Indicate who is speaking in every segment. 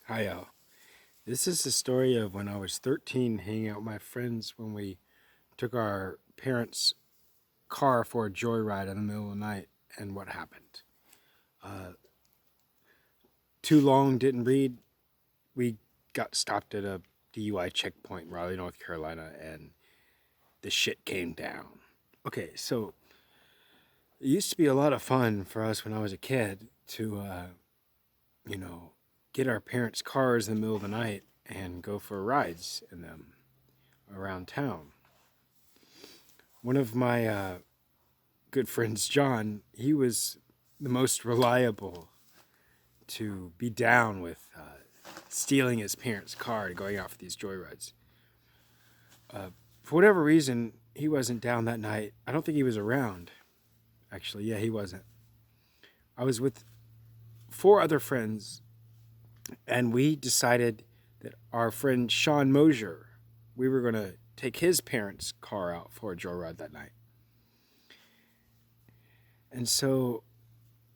Speaker 1: Hi, y'all. This is the story of when I was 13 hanging out with my friends when we took our parents' car for a joyride in the middle of the night and what happened. Uh, Too long, didn't read. We got stopped at a DUI checkpoint in Raleigh, North Carolina, and the shit came down. Okay, so it used to be a lot of fun for us when I was a kid to, you know, get our parents' cars in the middle of the night and go for rides in them around town. One of my good friends, John, he was the most reliable to be down with stealing his parents' car and going out for these joyrides. For whatever reason, he wasn't down that night. I don't think he was around. Actually, yeah, he wasn't. I was with four other friends, and we decided that our friend Sean Mosier, we were going to take his parents' car out for a joyride that night. And so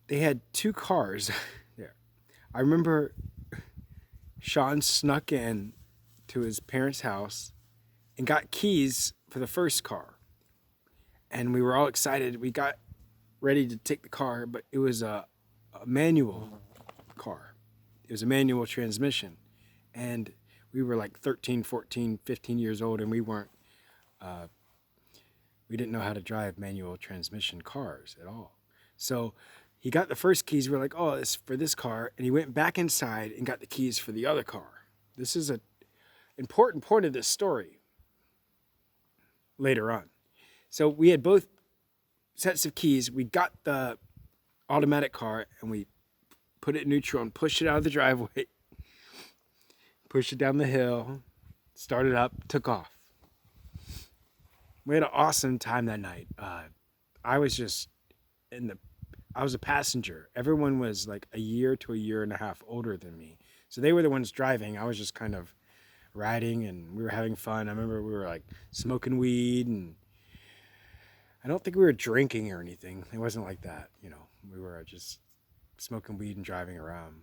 Speaker 1: they had two cars there. I remember Sean snuck in to his parents' house and got keys for the first car. And we were all excited. We got ready to take the car, but it was a manual car. It was a manual transmission. And we were like 13, 14, 15 years old, and we didn't know how to drive manual transmission cars at all. So he got the first keys. We're like, oh, it's for this car. And he went back inside and got the keys for the other car. This is an important point of this story later on. So we had both sets of keys. We got the automatic car and we put it in neutral and pushed it out of the driveway, pushed it down the hill, started up, took off. We had an awesome time that night. I was a passenger. Everyone was like a year to a year and a half older than me. So they were the ones driving. I was just kind of riding and we were having fun. I remember we were like smoking weed, and I don't think we were drinking or anything. It wasn't like that, We were just smoking weed and driving around.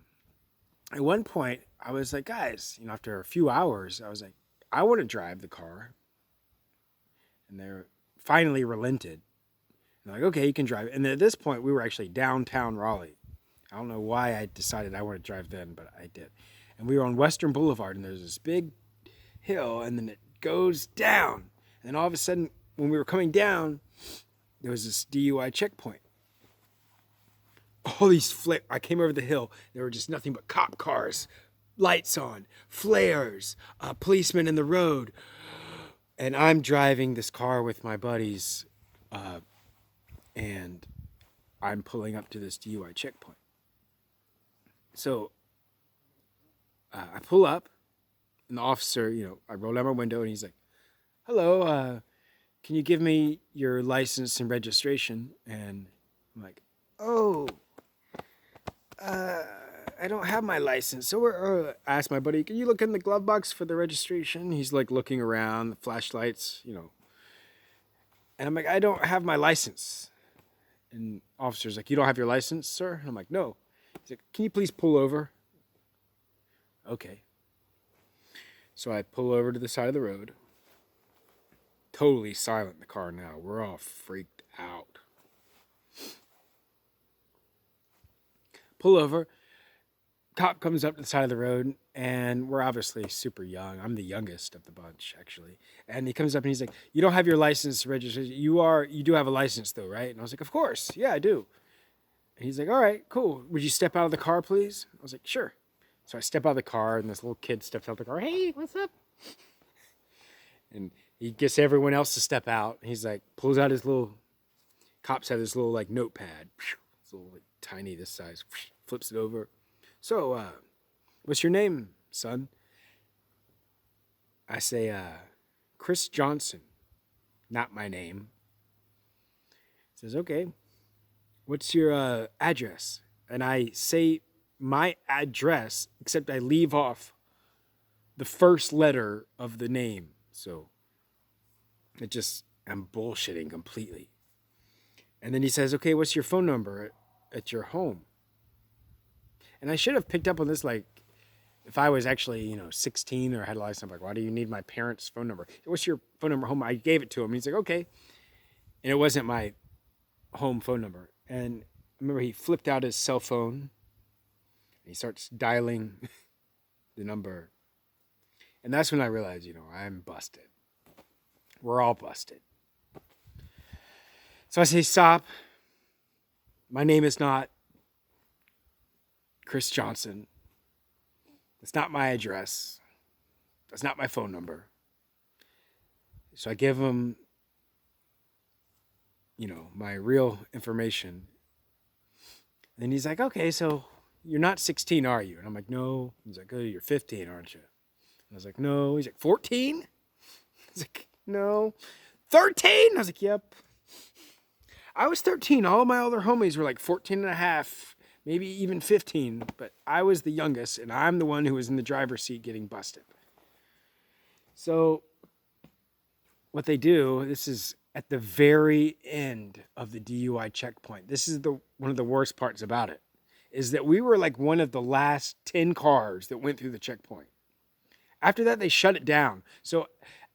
Speaker 1: At one point, I was like, guys, after a few hours, I was like, I want to drive the car. And they finally relented. And like, okay, you can drive. And at this point, we were actually downtown Raleigh. I don't know why I decided I wanted to drive then, but I did. And we were on Western Boulevard, and there's this big hill, and then it goes down. And all of a sudden, when we were coming down, there was this DUI checkpoint. All these I came over the hill. There were just nothing but cop cars, lights on, flares, policemen in the road. And I'm driving this car with my buddies, and I'm pulling up to this DUI checkpoint. So I pull up, and the officer, I roll down my window, and he's like, hello, can you give me your license and registration? And I'm like, oh, I don't have my license. So I asked my buddy, can you look in the glove box for the registration? He's like looking around, the flashlights, And I'm like, I don't have my license. And officer's like, you don't have your license, sir? And I'm like, no. He's like, can you please pull over? Okay. So I pull over to the side of the road. Totally silent in the car now. We're all freaked out. Pull over. Cop comes up to the side of the road, and we're obviously super young. I'm the youngest of the bunch, actually. And he comes up and he's like, you don't have your license registration. You do have a license though, right? And I was like, of course. Yeah, I do. And he's like, all right, cool. Would you step out of the car, please? I was like, sure. So I step out of the car, and this little kid steps out of the car. Hey, what's up? And he gets everyone else to step out. He's like, pulls out his little, cops have this little like notepad. It's a little like, tiny this size. Flips it over. So, what's your name, son? I say, Chris Johnson. Not my name. He says, okay. What's your address? And I say my address, except I leave off the first letter of the name. So, I'm bullshitting completely. And then he says, okay, what's your phone number at your home? And I should have picked up on this like if I was actually, 16 or had a license, I'm like, why do you need my parents' phone number? What's your phone number home? I gave it to him. And he's like, okay. And it wasn't my home phone number. And I remember he flipped out his cell phone. And he starts dialing the number. And that's when I realized, I'm busted. We're all busted. So I say, stop. My name is not Chris Johnson. That's not my address. That's not my phone number. So I give him, my real information. And he's like, okay, so you're not 16, are you? And I'm like, no. He's like, oh, you're 15, aren't you? And I was like, no. He's like, 14? I was like, no. 13? I was like, yep. I was 13. All of my other homies were like 14 and a half, maybe even 15. But I was the youngest, and I'm the one who was in the driver's seat getting busted. So what they do, this is at the very end of the DUI checkpoint. This is one of the worst parts about it, is that we were like one of the last 10 cars that went through the checkpoint. After that, they shut it down. So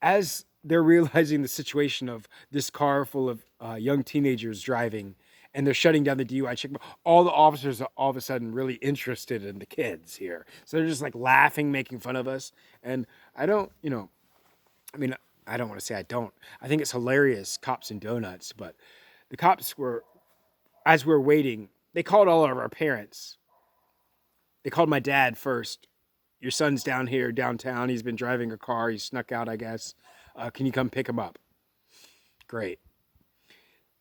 Speaker 1: as they're realizing the situation of this car full of young teenagers driving, and they're shutting down the DUI checkpoint, all the officers are all of a sudden really interested in the kids here. So they're just like laughing, making fun of us. And I don't want to say I don't. I think it's hilarious, cops and donuts. But the cops were, as we were waiting, they called all of our parents. They called my dad first. Your son's down here, downtown. He's been driving a car. He snuck out, I guess. Can you come pick him up? Great.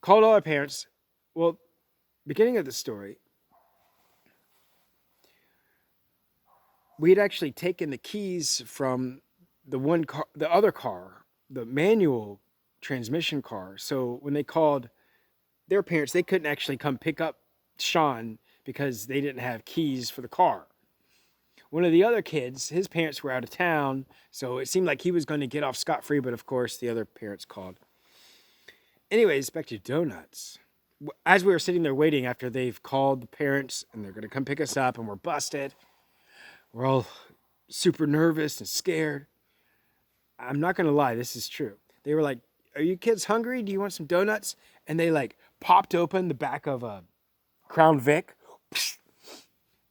Speaker 1: Called all our parents. Well, beginning of the story, we had actually taken the keys from the other car, the manual transmission car. So when they called their parents, they couldn't actually come pick up Sean because they didn't have keys for the car. One of the other kids, his parents were out of town, so it seemed like he was going to get off scot-free, but of course the other parents called. Anyways, back to donuts. As we were sitting there waiting after they've called the parents and they're going to come pick us up and we're busted, we're all super nervous and scared. I'm not going to lie, this is true. They were like, are you kids hungry? Do you want some donuts? And they like popped open the back of a Crown Vic,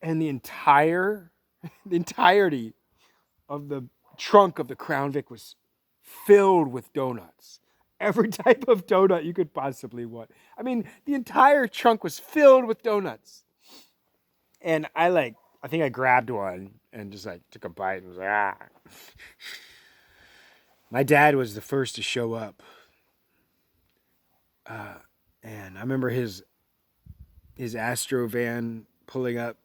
Speaker 1: and the entirety of the trunk of the Crown Vic was filled with donuts. Every type of donut you could possibly want. I mean, the entire trunk was filled with donuts. And I think I grabbed one and just like took a bite and was like, ah. My dad was the first to show up. And I remember his Astro van pulling up